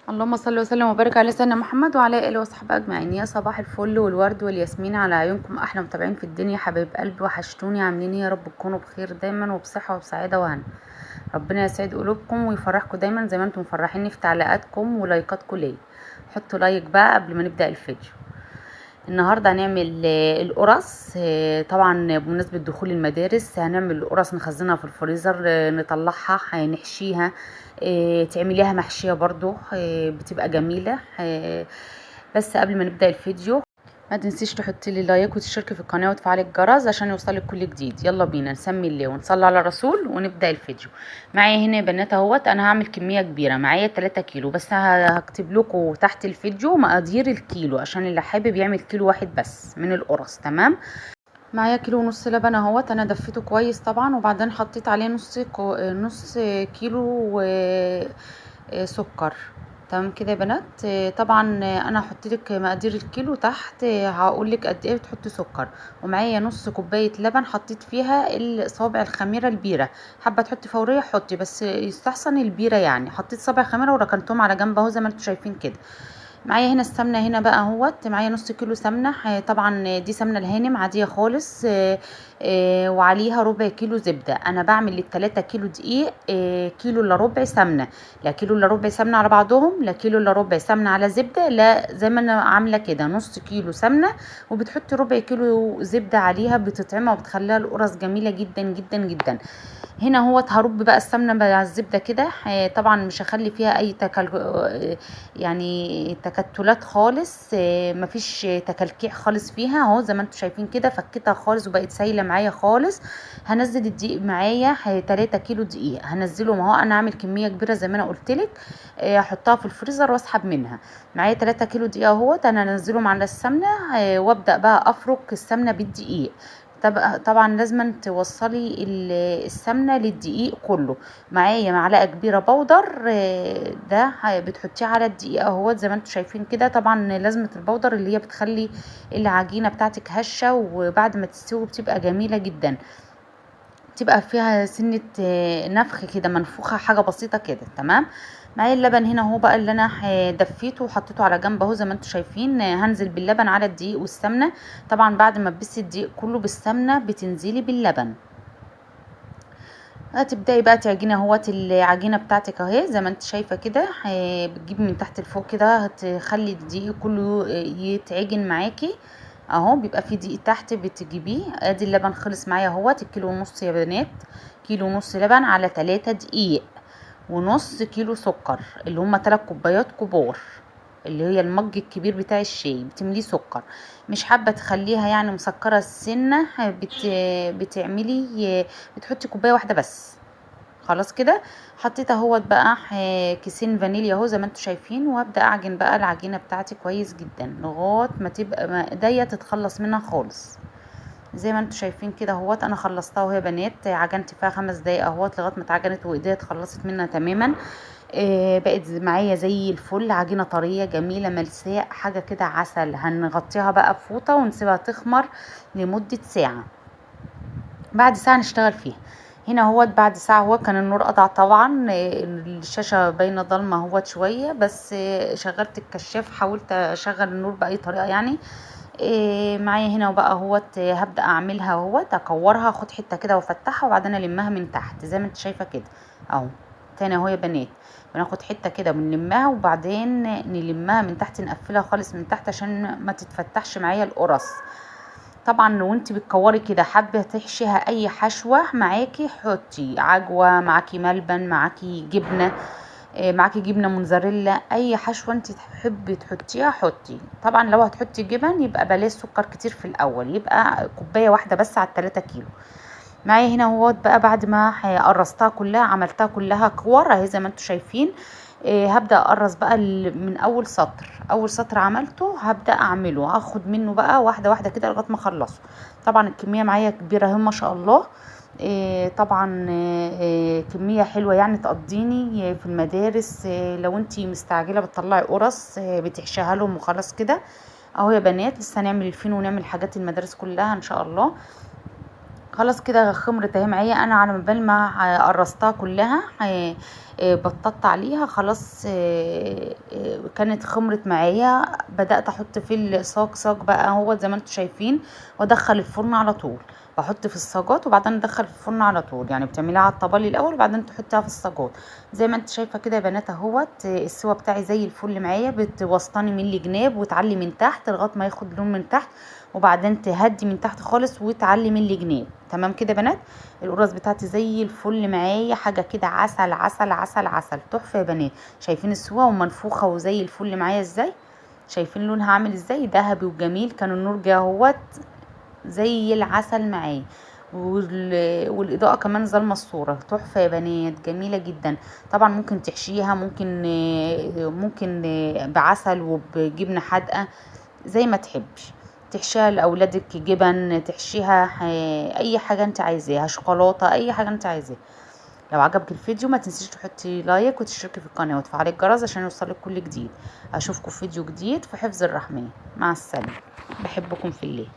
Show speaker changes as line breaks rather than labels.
اللهم صل وسلم وبارك على سيدنا محمد وعلى اله وصحبه اجمعين. يا صباح الفل والورد والياسمين على عيونكم احلى متابعين في الدنيا، حبايب قلبي وحشتوني. عاملين ايه؟ يا رب تكونوا بخير دايما وبصحه وبسعاده وهنا. ربنا يسعد قلوبكم ويفرحكم دايما زي ما انتم مفرحيني في تعليقاتكم ولايكاتكم ليا. حطوا لايك بقى قبل ما نبدا الفيديو. النهارده هنعمل القرص. طبعا بمناسبه دخول المدارس هنعمل القرص، نخزنها في الفريزر، نطلعها، نحشيها، تعمليها محشيه برضو، بتبقى جميله. بس قبل ما نبدا الفيديو ما تنسيش تحطي لي لايك وتشتركي في القناه وتفعلي الجرس عشان يوصلك كل جديد. يلا بينا نسمي الله ونصلي على الرسول ونبدا الفيديو. معايا هنا يا بنات اهوت، انا هعمل كميه كبيره، معايا 3 كيلو، بس هكتب لكم تحت الفيديو مقادير الكيلو عشان اللي حابب يعمل كيلو واحد بس من القرص. تمام. معايا كيلو ونص لبن اهوت، انا دفيته كويس طبعا، وبعدين حطيت عليه نص كيلو سكر. تمام كده يا بنات. طبعا انا هحط لك مقادير الكيلو تحت، هقول لك قد ايه بتحطي سكر. ومعايا نص كوبايه لبن حطيت فيها الصابع الخميره البيره، حابه تحطي فوريه حطي، بس يستحسن البيره. يعني حطيت صابع خميره وركنتهم على جنب اهو زي ما انتم شايفين كده. معايا هنا السمنه، هنا بقى اهوت معايا نص كيلو سمنه. طبعا دي سمنه الهانم عاديه خالص. وعليها ربع كيلو زبده. انا بعمل لل3 كيلو دقيق كيلو الا ربع سمنه، لا كيلو الا ربع سمنه على بعضهم، لا كيلو الا ربع سمنه على زبده، لا زي ما انا عامله كده نص كيلو سمنه وبتحطي ربع كيلو زبده عليها، بتطعمها وبتخليها القرص جميله جدا جدا جدا. هنا هو هرب بقى السمنه مع الزبده كده. طبعا مش هخلي فيها اي يعني تكتلات خالص. مفيش تكلكيع خالص فيها اهو زي ما انتم شايفين كده، فكتها خالص وبقت سايله معايا خالص. هنزل الدقيق معايا 3 كيلو دقيق هنزلهم اهو، انا عامل كميه كبيره زي ما انا قلت لك، احطها في الفريزر واسحب منها. معايا 3 كيلو دقيق اهوت، انا انزلهم على السمنه وابدا بقى افرك السمنه بالدقيق. طبعا لازم توصلي السمنه للدقيق كله. معايا معلقه كبيره بودر، ده بتحطيه على الدقيق اهوت زي ما انتم شايفين كده. طبعا لازمه البودر اللي هي بتخلي العجينه بتاعتك هشه، وبعد ما تستوي بتبقى جميله جدا، تبقى فيها سنه نفخ كده، منفوخه حاجه بسيطه كده. تمام. معايا اللبن هنا اهو بقى اللي انا دفيته وحطيته على جنب اهو زي ما انتم شايفين. هنزل باللبن على الدقيق والسمنه. طبعا بعد ما تبسي الدقيق كله بالسمنه بتنزلي باللبن. هتبداي بقى تعجني اهوت العجينه بتاعتك اهي زي ما انت شايفه كده. بتجيبي من تحت لفوق كده، هتخلي الدقيق كله يتعجن معاكي اهو، بيبقى في دقيق تحت بتجيبيه. ادي اللبن خلص معايا اهوت، الكيلو ونص يا بنات، كيلو ونص لبن على 3 دقيق ونص كيلو سكر اللي هما 3 كوبايات كبار، اللي هي المج الكبير بتاع الشاي بتمليه سكر. مش حابه تخليها يعني مسكره السنه، بتعملي بتحطي كوبايه واحده بس. خلاص كده حطيت اهوت بقى كيسين فانيليا اهو زي ما انتم شايفين، وابدا اعجن بقى العجينه بتاعتي كويس جدا لغايه ما تبقى ايديا تتخلص منها خالص. زي ما انتم شايفين كده اهوت انا خلصتها وهي بنات، عجنت فيها 5 دقايق اهوت لغايه ما اتعجنت وايديا اتخلصت منها تماما. بقت معايا زي الفل، عجينه طريه جميله ملساء حاجه كده عسل. هنغطيها بقى بفوطه ونسيبها تخمر لمده ساعه. بعد ساعه نشتغل فيها. هنا اهوت بعد ساعه هو كان النور قطع طبعا، الشاشه باينه ضلمه اهوت شويه، بس شغلت الكشاف، حاولت اشغل النور باي طريقه يعني. معايا هنا وبقى اهوت هبدا اعملها اهوت، اكورها، اخد حته كده وافتحها وبعدين المها من تحت زي ما انت شايفه كده اهو. تاني اهو يا بنات، بناخد حته كده بنلمها وبعدين نلمها من تحت، نقفلها خالص من تحت عشان ما تتفتحش معايا القرص. طبعا وانت بتكوري كده حابه تحشيها اي حشوه معاكي، حطي عجوه معاكي، ملبن معاكي، جبنه معاكي، جبنه موتزاريلا، اي حشوه انت تحبي تحطيها حطي. طبعا لو هتحطي جبن يبقى بلاش سكر كتير في الاول، يبقى كوبايه واحده بس على 3 كيلو. معايا هنا اهوت بقى بعد ما قرصتها كلها عملتها كلها كور اهي زي ما انتم شايفين. هبدا اقرص بقى من اول سطر، اول سطر عملته هبدا اعمله، هاخد منه بقى واحده واحده كده لغايه ما اخلصه. طبعا الكميه معايا كبيره اهي ما شاء الله. طبعا كميه حلوه يعني تقضيني في المدارس. لو انتي مستعجله بتطلعي قرص بتحشيها لهم وخلاص كده اهو يا بنات. لسه هنعمل الفين ونعمل حاجات المدارس كلها ان شاء الله. خلاص كده خمرت اهي معايا، انا على بال ما قرصتها كلها بططت عليها خلاص. كانت خمرت معايا، بدأت احط في الصاج بقى هو زي ما انتم شايفين، وادخل الفرن على طول. بحط في الصاجات وبعدين ادخل في الفرن على طول، يعني بتعمليها على الطبالي الاول وبعدين تحطيها في الصاجات. زي ما انت شايفه كده يا بنات اهوت. السوا بتاعي زي الفل معايا، بتوسطني من الجناب وتعلي من تحت لغايه ما ياخد لون من تحت، وبعدين تهدي من تحت خالص وتعلي من الجناب. تمام كده يا بنات. القراص بتاعتي زي الفل معايا، حاجه كده عسل عسل عسل عسل، تحفه يا بنات. شايفين السوا ومنفوخه وزي الفل معايا ازاي؟ شايفين لونها عامل ازاي؟ ذهبي وجميل. كان النور جه اهوت زي العسل معاه، والاضاءه كمان ظالمه الصوره. تحفه يا بنات، جميله جدا. طبعا ممكن تحشيها، ممكن بعسل وبجبنه حادقه، زي ما تحبش. تحشيها لاولادك جبن، تحشيها اي حاجه انت عايزاها، شوكولاته، اي حاجه انت عايزاها. لو عجبك الفيديو ما تنسيش تحطي لايك وتشتركي في القناه وتفعلي الجرس عشان يوصلك كل جديد. اشوفكم في فيديو جديد في حفظ الرحمن. مع السلامه. بحبكم في الله.